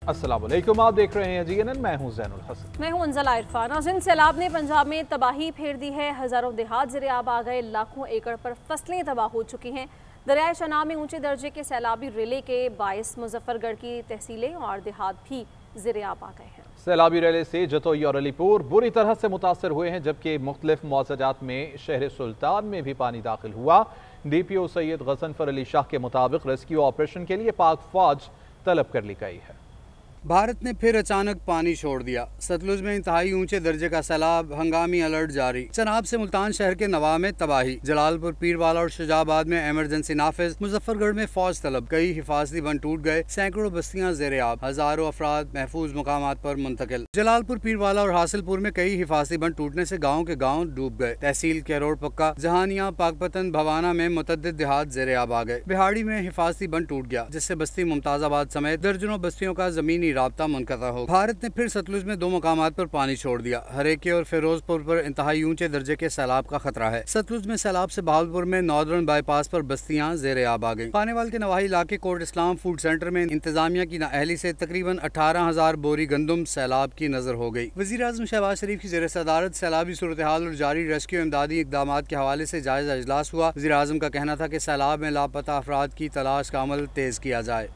अस्सलाम वालेकुम, आप देख रहे हैं GNN। मैं हूं ज़ैनुल हसन। मैं हूं अंजला इरफान। नाज़रीन, सैलाब ने पंजाब में तबाही फेर दी है। हज़ारों देहात ज़ेरे आब आ गए, लाखों एकड़ पर फसलें तबाह हो चुकी हैं। दरियाए चनाब में ऊंचे दर्जे के सैलाबी रेले के बायस मुजफ्फरगढ़ की तहसीलें और देहात भी ज़ेरे आब आ गए हैं। सैलाबी रेले से जतोई और अलीपुर बुरी तरह से मुतासर हुए हैं, जबकि मुख्तलिफ मौज़ाजात में शहर सुल्तान में भी पानी दाखिल हुआ। DPO सैयद गज़नफर अली शाह के मुताबिक रेस्क्यू ऑपरेशन के लिए पाक फौज तलब कर ली गई है। भारत ने फिर अचानक पानी छोड़ दिया। सतलुज में इंतहाई ऊंचे दर्जे का सैलाब, हंगामी अलर्ट जारी। चनाब से मुल्तान शहर के नवा में तबाही, जलालपुर, पीरवाला और शुजाबाद में एमरजेंसी नाफिज, मुजफ्फरगढ़ में फौज तलब। कई हिफाजती बंद टूट गए, सैकड़ों बस्तियां ज़ेरे आब, हजारों अफराद महफूज मकामात पर मुंतकिल। जलालपुर, पीरवाला और हासिलपुर में कई हिफाजती बंद टूटने से गाँव के गाँव डूब गए। तहसील के रोड पक्का, जहानिया, पाकपतन, भवाना में मुतद्दिद देहात ज़ेरे आब आ गए। बिहाड़ी में हिफाजती बंद टूट गया, जिससे बस्ती मुमताजाबाद समेत दर्जनों बस्तियों का जमीनी राब्ता मुनक़ता हो। भारत ने फिर सतलुज में 2 मकामात पर पानी छोड़ दिया। हरेके और फिरोजपुर पर इंतहाई ऊंचे दर्जे के सैलाब का खतरा है। सतलुज में सैलाब से बहावलपुर में नॉर्दर्न बाईपास पर बस्तियां ज़ेरे आब आ गई। खानेवाल के नवाही इलाके कोट इस्लाम फूड सेंटर में इंतजामिया की नाअहली से तकरीबन 18,000 बोरी गंदम सैलाब की नजर हो गई। वज़ीर आज़म शहबाज शरीफ की ज़ेर सदारत सैलाबी सूरत हाल और जारी रेस्क्यू इमदादी इक़दाम के हवाले से जायजा इजलास हुआ। वज़ीर आज़म का कहना था कि सैलाब में लापता अफराद की तलाश का अमल तेज किया जाए।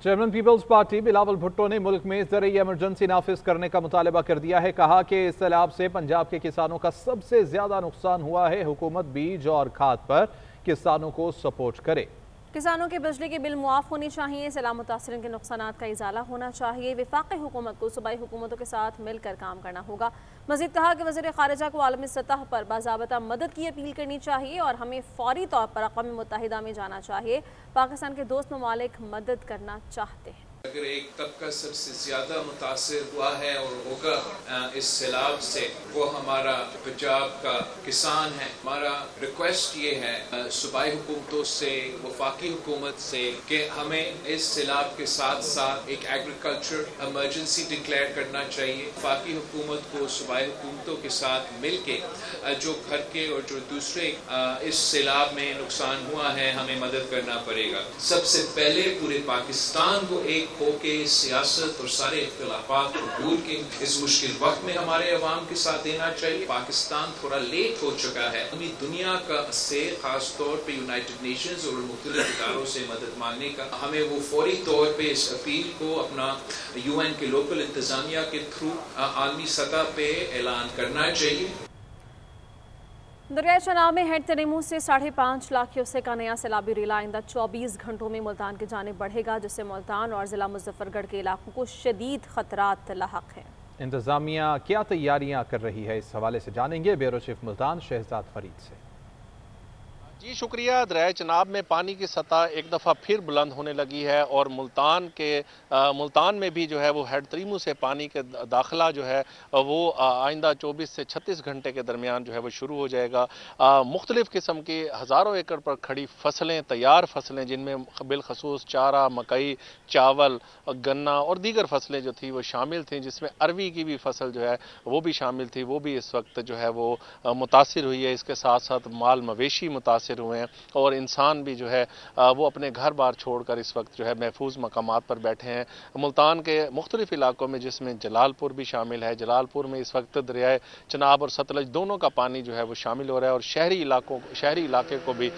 Chairman Peoples Party Bilawal Bhutto ने मुल्क में ज़रूरी इमरजेंसी नाफिज करने का मुतालबा कर दिया है। कहा कि इस सैलाब से पंजाब के किसानों का सबसे ज्यादा नुकसान हुआ है। हुकूमत बीज और खाद पर किसानों को सपोर्ट करे। किसानों के बिजली के बिल मुआफ होने चाहिए। सैलाब मुतासरीन के नुकसानात का इजाला होना चाहिए। वफाकी हुकूमत को सूबाई हुकूमतों के साथ मिलकर काम करना होगा। मज़ीद कहा कि वज़ीर ख़ारिजा को आलमी सतह पर बाज़ाबता मदद की अपील करनी चाहिए और हमें फौरी तौर पर अक़वाम मुत्तहिदा में जाना चाहिए। पाकिस्तान के दोस्त ममालिक मदद करना चाहते हैं। अगर एक तबका सबसे ज़्यादा मुतासर हुआ है और होगा इस सैलाब से, वो हमारा पंजाब का किसान है। हमारा रिक्वेस्ट ये है सूबाई हुकूमतों से, वफाकी हुकूमत से, कि हमें इस सैलाब के साथ साथ एक एग्रीकल्चर इमरजेंसी डिक्लेयर करना चाहिए। वफाकी हुकूमत को सूबाई हुकूमतों के साथ मिल के जो घर के और जो दूसरे इस सैलाब में नुकसान हुआ है, हमें मदद करना पड़ेगा। सबसे पहले पूरे पाकिस्तान को एक होके सियासत और सारे इख्तिलाफात को भूल के इस मुश्किल वक्त में हमारे अवाम के साथ देना चाहिए। पाकिस्तान थोड़ा लेट हो चुका है। अभी दुनिया का से खास तौर पे यूनाइटेड नेशंस और मुख्तलिफ इदारों से मदद मांगने का, हमें वो फौरी तौर पे इस अपील को अपना UN के लोकल इंतजामिया के थ्रू आलमी सतह पे ऐलान करना चाहिए। दरियाए चनाब में हेड तरीमू से 5.5 लाख क्यूसेक का नया सैलाबी रेला आइंदा 24 घंटों में मुल्तान की जानिब बढ़ेगा, जिससे मुल्तान और ज़िला मुजफ्फरगढ़ के इलाकों को शदीद खतरात लाहक हैं। इंतजामिया क्या तैयारियां कर रही है, इस हवाले से जानेंगे ब्यूरो चीफ मुल्तान शहजाद फरीद से। जी शुक्रिया। दरियाए चनाब में पानी की सतह एक दफ़ा फिर बुलंद होने लगी है और मुल्तान में भी जो है वो हेड तरीमू से पानी के दाखिला जो है वो आइंदा 24 से 36 घंटे के दरमियान जो है वो शुरू हो जाएगा। मुख्तलिफ़ किस्म की हज़ारों एकड़ पर खड़ी फसलें, तैयार फसलें, जिनमें बिलखसूस चारा, मकई, चावल, गन्ना और दीगर फसलें जो थी वो शामिल थी, जिसमें अरवी की भी फसल जो है वो भी शामिल थी, वो भी इस वक्त जो है वो मुतासिर हुई है। इसके साथ साथ माल मवेशी मुतासिर हुए हैं और इंसान भी जो है वो अपने घर बार छोड़कर इस वक्त जो है महफूज मकामात पर बैठे हैं। मुल्तान के मुख्तलिफ इलाकों में, जिसमें जलालपुर भी शामिल है, जलालपुर में इस वक्त दरियाए चनाब और सतलज दोनों का पानी जो है वो शामिल हो रहा है और शहरी इलाके को भी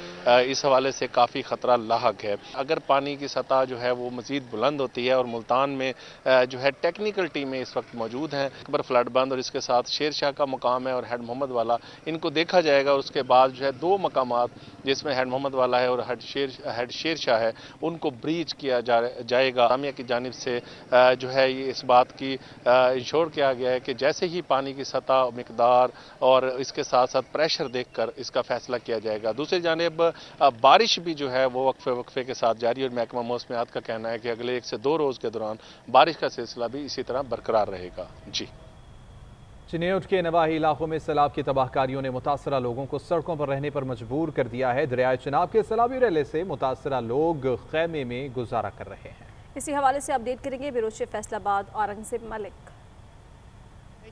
इस हवाले से काफ़ी ख़तरा लाहक है। अगर पानी की सतह जो है वो मज़ीद बुलंद होती है और मुल्तान में जो है टेक्निकल टीमें इस वक्त मौजूद हैं, अकबर फ्लड बंद और इसके साथ शेर शाह का मकाम है और हेड मोहम्मद वाला, इनको देखा जाएगा और उसके बाद जो है 2 मकामात जिसमें हेड मोहम्मद वाला है और हेड शेर शाह है, उनको ब्रीच किया जाएगा। आमिया की जानिब से जो है ये इस बात की इंश्योर किया गया है कि जैसे ही पानी की सतह, मिकदार और इसके साथ साथ प्रेशर देखकर इसका फैसला किया जाएगा। दूसरी जानिब बारिश भी जो है वो वक्फे के साथ जारी और महकमा मौसमियात का कहना है कि अगले 1 से 2 रोज़ के दौरान बारिश का सिलसिला भी इसी तरह बरकरार रहेगा। जी। चिन्योट के नवाही इलाकों में सैलाब की तबाहकारियों ने मुतासरा लोगों को सड़कों पर रहने पर मजबूर कर दिया है। दरियाए चनाब के सैलाबी रेले से मुतासरा लोग खैमे में गुजारा कर रहे हैं। इसी हवाले से अपडेट करेंगे ब्यूरो चीफ फैसलाबाद औरंगजेब मलिक।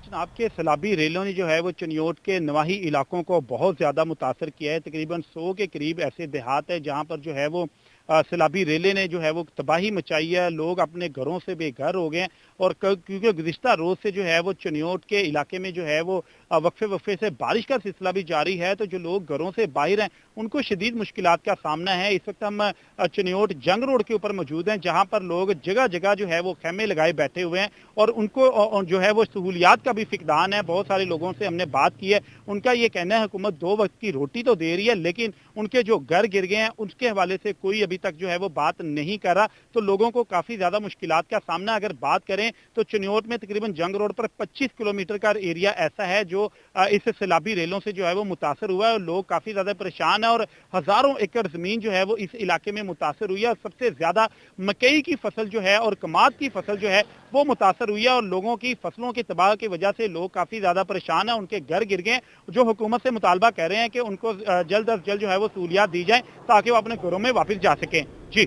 चनाब के सैलाबी रेलों ने जो है वो चिन्योट के नवाही इलाकों को बहुत ज़्यादा मुतासर किया है। तकरीबन 100 के करीब ऐसे देहात है जहाँ पर जो है वो सैलाबी रेले ने जो है वो तबाही मचाई है। लोग अपने घरों से बेघर हो गए हैं और क्योंकि गुज़िश्ता रोज़ से जो है वो चनियोट के इलाके में जो है वो वक्फे से बारिश का सिलसिला भी जारी है, तो जो लोग घरों से बाहर हैं उनको शदीद मुश्किलात का सामना है। इस वक्त हम चनियोट जंग रोड के ऊपर मौजूद हैं, जहाँ पर लोग जगह जगह जो है वो खेमे लगाए बैठे हुए हैं और उनको जो है वो सहूलियात का भी फिकदान है। बहुत सारे लोगों से हमने बात की है, उनका ये कहना है हुकूमत 2 वक्त की रोटी तो दे रही है, लेकिन उनके जो घर गिर गए हैं उसके हवाले से कोई अभी तक जो है वो बात नहीं कर रहा। तो लोगों को काफ़ी ज़्यादा मुश्किलात का सामना अगर बात करें तो चनियोट में तकरीबन जंग रोड पर 25 किलोमीटर का एरिया ऐसा है जो इस सैलाबी रेलों से जो है वो मुतासर हुआ है और लोग काफ़ी ज़्यादा परेशान है और हज़ारों एकड़ ज़मीन जो है वो इस इलाके में मुतासर हुई है। और सबसे ज़्यादा मकई की फसल जो है और कमाद की फसल जो है वो मुतासर हुई है और लोगों की फसलों की तबाह की वजह से लोग काफ़ी ज़्यादा परेशान हैं, उनके घर गिर गए। जो हुकूमत से मुतालबा कर रहे हैं कि उनको जल्द अज जल्द जो है वो सहूलियात दी जाए ताकि वो अपने घरों में वापस जा सकें। जी।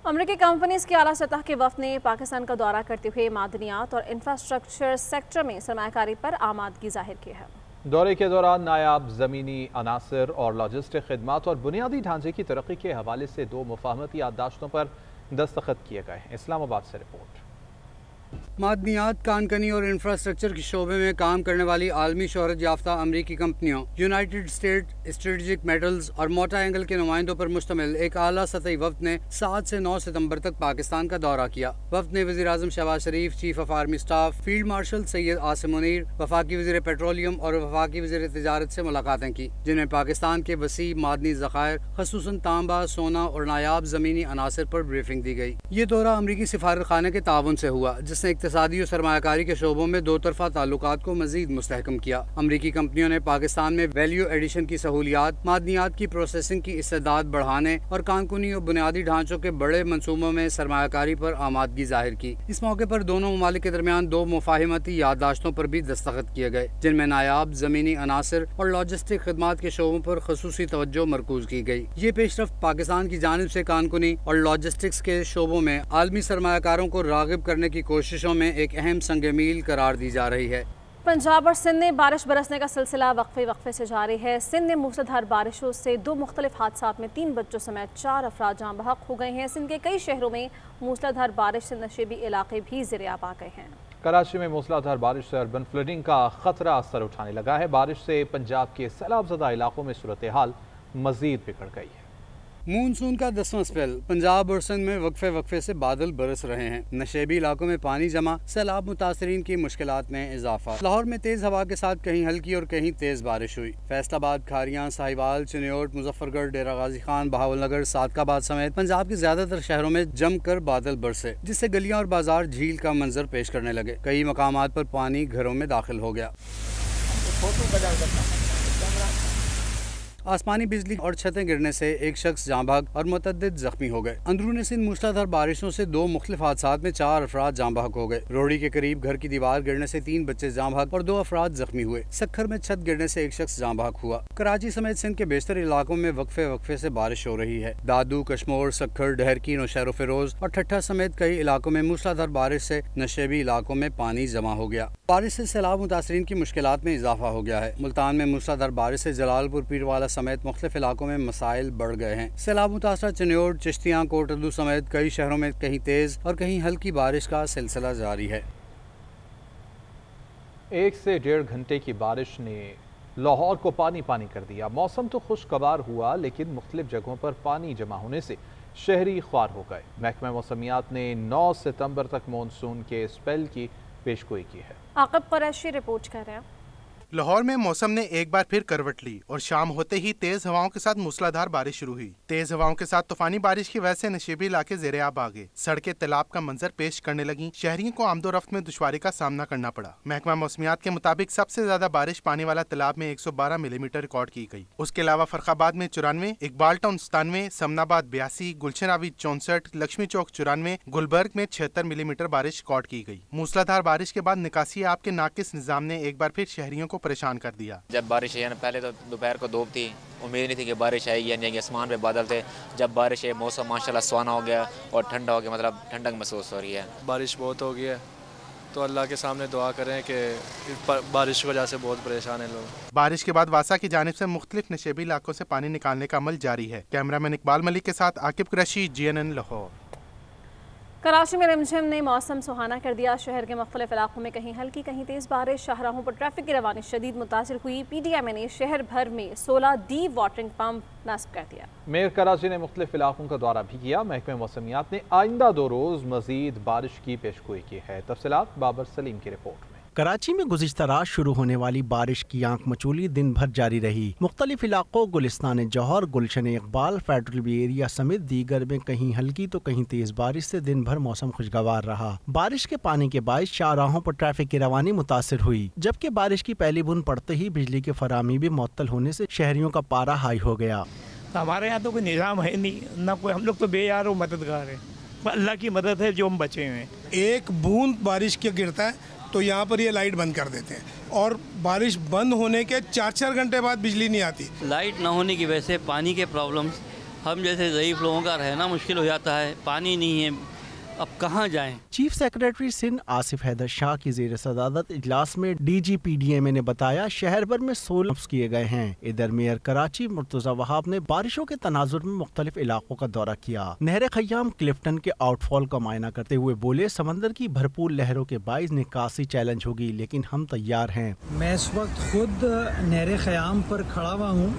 अमेरिकी कंपनीज के आला सतह के वफद ने पाकिस्तान का दौरा करते हुए मादनियात और इंफ्रास्ट्रक्चर सेक्टर में सरमायाकारी पर आमादगी जाहिर की है। दौरे के दौरान नायाब ज़मीनी अनासर और लॉजिस्टिक खिदमात और बुनियादी ढांचे की तरक्की के हवाले से 2 मुफाहमती याददाश्तों पर दस्तखत किए गए। इस्लामाबाद से रिपोर्ट। मादनियात, कानकनी और इंफ्रास्ट्रक्चर के शोबे में काम करने वाली आलमी शोहरत याफ्ता अमरीकी कंपनियों यूनाइटेड स्टेट स्ट्रेटेजिक मेटल्स और मोटा एंगल के नुमाइंदों पर मुश्तमिल एक आला सतही वफद ने 7 से 9 सितंबर तक पाकिस्तान का दौरा किया। वफद ने वज़ीर आज़म Shehbaz Sharif, chief of army staff, field marshal Syed Asim Munir, वफाकी वज़ीर पेट्रोलियम और वफाकी वज़ीर तिजारत से मुलाकातें की, जिनमें पाकिस्तान के वसी मादनी ज़खायर खसूसन तांबा, सोना और नायाब ज़मीनी अनासर पर ब्रीफिंग दी गई। ये दौरा अमरीकी सिफारत खाने के ताउन से हुआ, जिसने इक़्तिसादी और सरमायाकारी के शोबों में 2 तरफा ताल्लुकात को मजीद मुस्तहकम किया। अमरीकी कंपनियों ने पाकिस्तान में वैल्यू एडिशन की सहूलियात, मादनियात की प्रोसेसिंग की इस्तेदाद बढ़ाने और कानूनी और बुनियादी ढांचों के बड़े मंसूबों में सरमायाकारी पर आमादगी जाहिर की। इस मौके पर दोनों ममालिक के दरमियान 2 मुफाहिमती याददाश्तों पर भी दस्तखत किए गए, जिनमें नायाब ज़मीनी अनासर और लॉजिस्टिक खिदमात के शोबों पर खसूसी तवज्जो मरकूज की गई। ये पेशरफ्त पाकिस्तान की जानिब से कानूनी और लॉजिस्टिक्स के शोबों में आलमी सरमायाकारों को राग़िब करने की कोशिशों में एक अहम संग मील करार दी जा रही है। पंजाब और सिंध में बारिश बरसने का सिलसिला वक्फे से जारी है। सिंध में मूसलाधार बारिशों से 2 मुख्तलिफ हादसात में 3 बच्चों समेत 4 अफराद जाँ बहक हो गए हैं। सिंध के कई शहरों में मूसलाधार बारिश से नशेबी इलाके भी ज़ेर-ए-आब आ गए हैं। कराची में मूसलाधार बारिश से अर्बन फ्लडिंग का खतरा असर उठाने लगा है। बारिश से पंजाब के सैलाबज़दा इलाकों में सूरत हाल मजीद बिगड़ गई है। मानसून का 10वां स्पेल पंजाब और सिंध में वक्फे से बादल बरस रहे हैं। नशेबी इलाकों में पानी जमा, सैलाब मुतासरीन की मुश्किलात में इजाफा। लाहौर में तेज हवा के साथ कहीं हल्की और कहीं तेज बारिश हुई। फैसलाबाद, खारियां, साहिवाल, चिन्योट, मुजफ्फरगढ़, डेरा गाजी खान, बहावलनगर, सादकाबाद समेत पंजाब के ज्यादातर शहरों में जमकर बादल बरसे, जिससे गलियां और बाजार झील का मंजर पेश करने लगे। कई मकामात पर पानी घरों में दाखिल हो गया। आसमानी बिजली और छतें गिरने से एक शख्स जाँ बहक और मुतअद्दिद जख्मी हो गए। अंदरूनी सिंध मूसलाधार बारिशों से 2 मुख्तलिफ हादसात में 4 अफराद जाँ बहक हो गए। रोहड़ी के करीब घर की दीवार गिरने से 3 बच्चे जाँ बहक और 2 अफराद जख्मी हुए। सखर में छत गिरने से एक शख्स जाँ बहक हुआ। कराची समेत सिंध के बेशतर इलाकों में वक्फे से बारिश हो रही है। दादू, कश्मोर, सखर, डहरकी, नौशहर फिरोज और ठट्ठा समेत कई इलाकों में मूसलाधार बारिश से नशेबी इलाकों में पानी जमा हो गया। बारिश से सैलाब मुतासरीन की मुश्किलात में इजाफा हो गया है। मुल्तान में मूसलाधार बारिश से जलालपुर, पीरवाला समेत मुख्तलिफ इलाकों में मसाइल बढ़ गए हैं। सैलाब मुतासरा चिन्योट, चिश्तियां, कोटद्दू समेत कई शहरों में कहीं तेज और कहीं हल्की बारिश का सिलसिला जारी है। 1 से 1.5 घंटे की बारिश ने लाहौर को पानी कर दिया। मौसम तो खुशगवार हुआ, लेकिन मुख्तलिफ जगहों पर पानी जमा होने से शहरी ख्वार हो गए। महकमा मौसमियात ने 9 सितंबर तक मानसून के स्पेल की पेशगोई की है। आक़िब कुरैशी रिपोर्ट कर रहे हैं। लाहौर में मौसम ने एक बार फिर करवट ली और शाम होते ही तेज हवाओं के साथ मूसलाधार बारिश शुरू हुई। तेज हवाओं के साथ तूफानी बारिश की वजह से नशेबी इलाके ज़ेर-ए-आब आ गए। सड़कें तालाब का मंजर पेश करने लगी। शहरियों को आमदोरफ्त में दुश्वारी का सामना करना पड़ा। महकमा मौसमियात के मुताबिक सबसे ज्यादा बारिश पानी वाला तालाब में 112 मिलीमीटर रिकॉर्ड की गई। उसके अलावा फर्रुखाबाद में 94, इकबाल टाउन 97, समनाबाद 82, गुलशन आबी 64, लक्ष्मी चौक 94, गुलबर्ग में 76 मिलीमीटर बारिश रिकॉर्ड की गई। मूसलाधार बारिश के बाद निकासी आब के नाकिस निजाम ने एक बार फिर शहरियों को परेशान कर दिया। जब बारिश है पहले तो दोपहर को धूप थी, उम्मीद नहीं थी कि बारिश आएगी, यानी कि आसमान पे बादल थे। जब बारिश है मौसम माशाल्लाह सुहाना हो गया और ठंडा हो गया, मतलब ठंडक महसूस हो रही है। बारिश बहुत हो गई है تو اللہ کے سامنے دعا کریں کہ بارش کی وجہ سے بہت پریشان ہیں لوگ۔ بارش کے بعد واسا کی جانب سے مختلف نشیبی علاقوں سے پانی نکالنے کا عمل جاری ہے۔ کیمرہ مین اقبال ملک کے ساتھ عاقب قریشی، GNN لاہور۔ کراچی میں رمجھم نے موسم سہانا کر دیا۔ شہر کے مختلف علاقوں میں کہیں ہلکی کہیں تیز بارش، شاہراہوں پر ٹریفک کی روانی شدید متاثر ہوئی۔ PDMA نے شہر بھر میں 16 ڈی واٹرنگ پمپ نصب کر دیا۔ میئر کراچی نے مختلف علاقوں کا دورہ بھی کیا۔ محکمہ موسمیات نے آئندہ 2 روز مزید بارش کی پیشگوئی کی ہے۔ تفصیلات بابر سلیم کی رپورٹ میں۔ کراچی میں گزشتہ رات شروع ہونے والی بارش کی آنکھ مچولی دن بھر جاری رہی۔ مختلف علاقوں گلستان جوہر، Gulshan Iqbal, federal be area سمیت دیگر میں کہیں ہلکی تو کہیں تیز بارش سے دن بھر موسم خوشگوار رہا۔ بارش کے پانی کے باعث شاہراہوں پر ٹریفک کی روانی متاثر ہوئی، جبکہ بارش کی پہلی بوند پڑتے ہی بجلی کی فراہمی بھی معطل ہونے سے شہریوں کا پارا ہائی ہو گیا۔ ہمارے یہاں تو کوئی نظام ہے نہیں، نہ کوئی، ہم لوگ تو بے یار و مددگار ہیں۔ اللہ کی مدد ہے جو ہم بچے ہوئے ہیں۔ ایک بوند بارش کے گرتا ہے تو یہاں پر یہ لائٹ بند کر دیتے ہیں، اور بارش بند ہونے کے 4 گھنٹے بعد بجلی نہیں آتی۔ لائٹ نہ ہونے کی وجہ سے پانی کے پرابلمز ہم جیسے ضعیف لوگوں کا رہنا مشکل ہو جاتا ہے۔ پانی نہیں ہے، اب کہاں جائیں؟ چیف سیکریٹری سندھ آصف حیدر شاہ کی زیر صدارت اجلاس میں DG PDMA نے بتایا شہر بھر میں 16 کیے گئے ہیں۔ ادھر میئر کراچی مرتضی وہاب نے بارشوں کے تناظر میں مختلف علاقوں کا دورہ کیا۔ نہر خیام کلفٹن کے آؤٹ فال کا معائنہ کرتے ہوئے بولے سمندر کی بھرپور لہروں کے باعث نکاسی چیلنج ہوگی، لیکن ہم تیار ہیں۔ میں اس وقت خود نہر خیام پر کھڑا ہوا ہوں،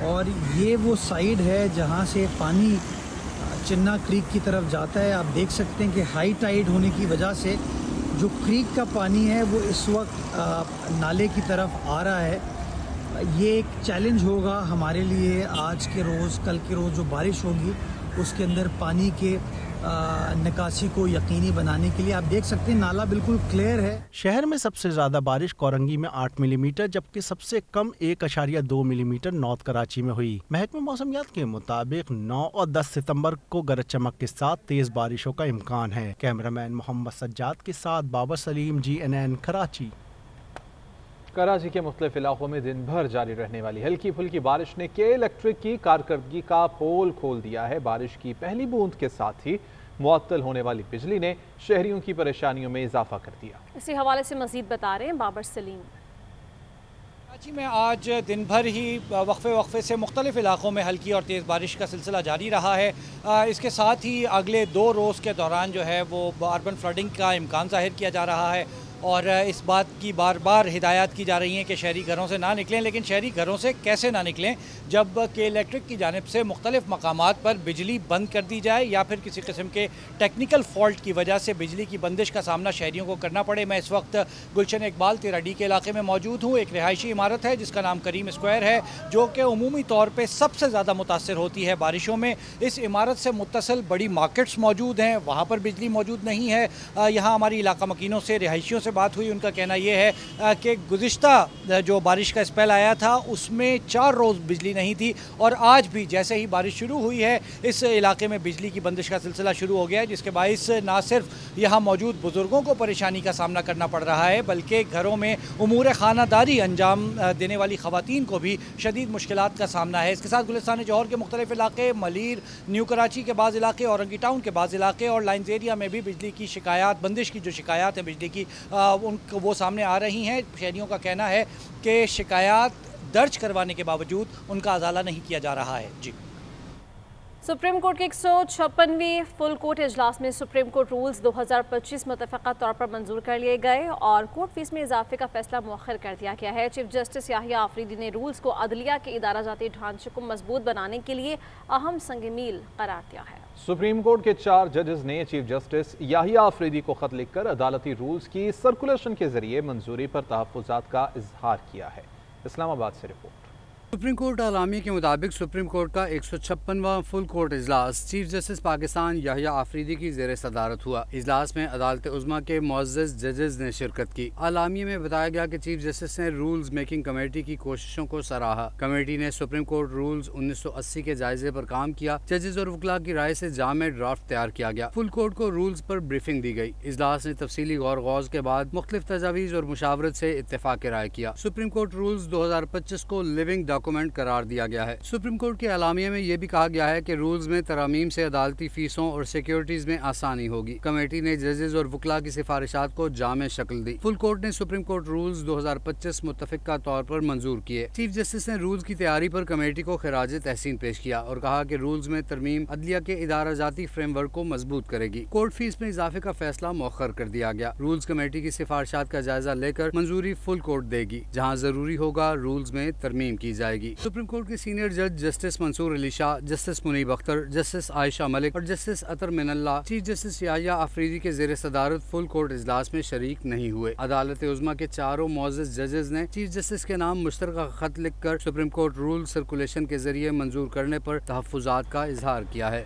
اور یہ وہ سائیڈ ہے جہاں سے پانی چنا کریک کی طرف جاتا ہے۔ آپ دیکھ سکتے ہیں کہ ہائی ٹائیڈ ہونے کی وجہ سے جو کریک کا پانی ہے وہ اس وقت نالے کی طرف آ رہا ہے۔ یہ ایک چیلنج ہوگا ہمارے لیے آج کے روز، کل کے روز جو بارش ہوگی اس کے اندر پانی کے نکاسی کو یقینی بنانے کے لیے۔ آپ دیکھ سکتے ہیں نالا بالکل کلیئر ہے۔ شہر میں سب سے زیادہ بارش کورنگی میں 8 ملی میٹر جبکہ سب سے کم 1.2 ملی میٹر نارتھ کراچی میں ہوئی۔ محکمہ موسمیات کے مطابق 9 اور 10 ستمبر کو گرج چمک کے ساتھ تیز بارشوں کا امکان ہے۔ کیمرہ مین محمد سجاد کے ساتھ بابر سلیم، GNN کراچی۔ کراچی کے مختلف علاقوں میں دن بھر جاری رہنے والی ہلکی پھلکی بارش نے کے الیکٹرک کی کارکردگی کا پول کھول دیا ہے۔ بارش کی پہلی بوند کے ساتھ ہی معطل ہونے والی بجلی نے شہریوں کی پریشانیوں میں اضافہ کر دیا۔ اسی حوالے سے مزید بتا رہے ہیں بابر سلیم۔ کراچی میں آج دن بھر ہی وقفے سے مختلف علاقوں میں ہلکی اور تیز بارش کا سلسلہ جاری رہا ہے۔ اس کے ساتھ ہی اگلے 2 روز کے دوران جو ہے وہ اربن فلڈنگ کا امکان ظاہر کیا جا رہا ہے، اور اس بات کی بار بار ہدایات کی جا رہی ہیں کہ شہری گھروں سے نہ نکلیں۔ لیکن شہری گھروں سے کیسے نہ نکلیں جب کہ الیکٹرک کی جانب سے مختلف مقامات پر بجلی بند کر دی جائے یا پھر کسی قسم کے ٹیکنیکل فالٹ کی وجہ سے بجلی کی بندش کا سامنا شہریوں کو کرنا پڑے۔ میں اس وقت گلشن اقبال 13D کے علاقے میں موجود ہوں۔ ایک رہائشی عمارت ہے جس کا نام کریم اسکوائر ہے، جو کہ عمومی طور پہ سب سے زیادہ متاثر ہوتی ہے بارشوں میں۔ اس عمارت سے متصل بڑی مارکیٹس موجود ہیں، وہاں پر بجلی موجود نہیں ہے۔ یہاں ہماری علاقہ مکینوں سے، رہائشیوں سے بات ہوئی، ان کا کہنا یہ ہے کہ گزشتہ جو بارش کا اسپیل آیا تھا اس میں 4 روز بجلی نہیں تھی، اور آج بھی جیسے ہی بارش شروع ہوئی ہے اس علاقے میں بجلی کی بندش کا سلسلہ شروع ہو گیا ہے، جس کے باعث نہ صرف یہاں موجود بزرگوں کو پریشانی کا سامنا کرنا پڑ رہا ہے بلکہ گھروں میں امور خانہ داری انجام دینے والی خواتین کو بھی شدید مشکلات کا سامنا ہے۔ اس کے ساتھ گلستان جوہر کے مختلف علاقے، ملیر، نیو کراچی کے بعض علاقے، اورنگی ٹاؤن کے بعض علاقے اور لائنز ایریا میں بھی بجلی کی شکایات، بندش کی جو شکایات ہیں بجلی کی، ان کو وہ سامنے آ رہی ہیں۔ شہریوں کا کہنا ہے کہ شکایات درج کروانے کے باوجود ان کا ازالہ نہیں کیا جا رہا ہے۔ جی، سپریم کورٹ کے 156ویں فل کورٹ اجلاس میں سپریم کورٹ رولز 2025 متفقہ طور پر منظور کر لیے گئے اور کورٹ فیس میں اضافے کا فیصلہ مؤخر کر دیا گیا ہے۔ چیف جسٹس یاحییٰ آفریدی نے رولز کو عدلیہ کے ادارہ جاتی ڈھانچے کو مضبوط بنانے کے لیے اہم سنگ میل قرار دیا ہے۔ سپریم کورٹ کے 4 ججز نے چیف جسٹس یاحییٰ آفریدی کو خط لکھ کر عدالتی رولز کی سرکولیشن کے ذریعے منظوری پر تحفظات کا اظہار کیا ہے۔ اسلام آباد سے رپورٹ۔ سپریم کورٹ اعلامیہ کے مطابق سپریم کورٹ کا 156واں فل کورٹ اجلاس چیف جسٹس پاکستان یاحییٰ آفریدی کی زیر صدارت ہوا۔ اجلاس میں عدالت عظمیٰ کے معزز ججز نے شرکت کی۔ اعلامیہ میں بتایا گیا کہ چیف جسٹس نے رولز میکنگ کمیٹی کی کوششوں کو سراہا۔ کمیٹی نے سپریم کورٹ رولز 1980 کے جائزے پر کام کیا۔ ججز اور وکلاء کی رائے سے جامع ڈرافٹ تیار کیا گیا۔ فل کورٹ کو رولز پر بریفنگ دی گئی۔ اجلاس نے تفصیلی غور غوض کے بعد مختلف تجاویز اور مشاورت سے اتفاق رائے کیا۔ سپریم کورٹ رولز 2025 کو لیونگ डॉक्यूमेंट करार दिया गया है। सुप्रीम कोर्ट के एलामिया में ये भी कहा गया है कि रूल्स में तरमीम से अदालती फीसों और सिक्योरिटीज में आसानी होगी। कमेटी ने जजेस और वकला की सिफारिशात को जामे शक्ल दी। फुल कोर्ट ने सुप्रीम कोर्ट रूल्स 2025 मुत्तफिका तौर पर मंजूर किए। चीफ जस्टिस ने रूल्स की तैयारी पर कमेटी को खिराज तहसीन पेश किया और कहा कि रूल्स में तरमीम अदलिया के इदारा जाती फ्रेमवर्क को मजबूत करेगी। कोर्ट फीस में इजाफे का फैसला मौखर कर दिया गया। रूल्स कमेटी की सिफारिशात का जायजा लेकर मंजूरी फुल कोर्ट देगी। जहाँ जरूरी होगा रूल्स में तरमीम की जाएगी। सुप्रीम कोर्ट के सीनियर जज justice Mansoor Ali Shah, justice Munib Akhtar, justice Ayesha Malik और justice Athar Minallah chief justice Yahya Afridi के ज़ेर सदारत फुल कोर्ट इजलास में शरीक नहीं हुए। अदालत उज़्मा के चारों मोअज़्ज़ज़ जजेस ने चीफ जस्टिस के नाम मुश्तरका खत लिखकर सुप्रीम कोर्ट रूल सर्कुलेशन के जरिए मंजूर करने पर तहफ़्फ़ुज़ात का इजहार किया है।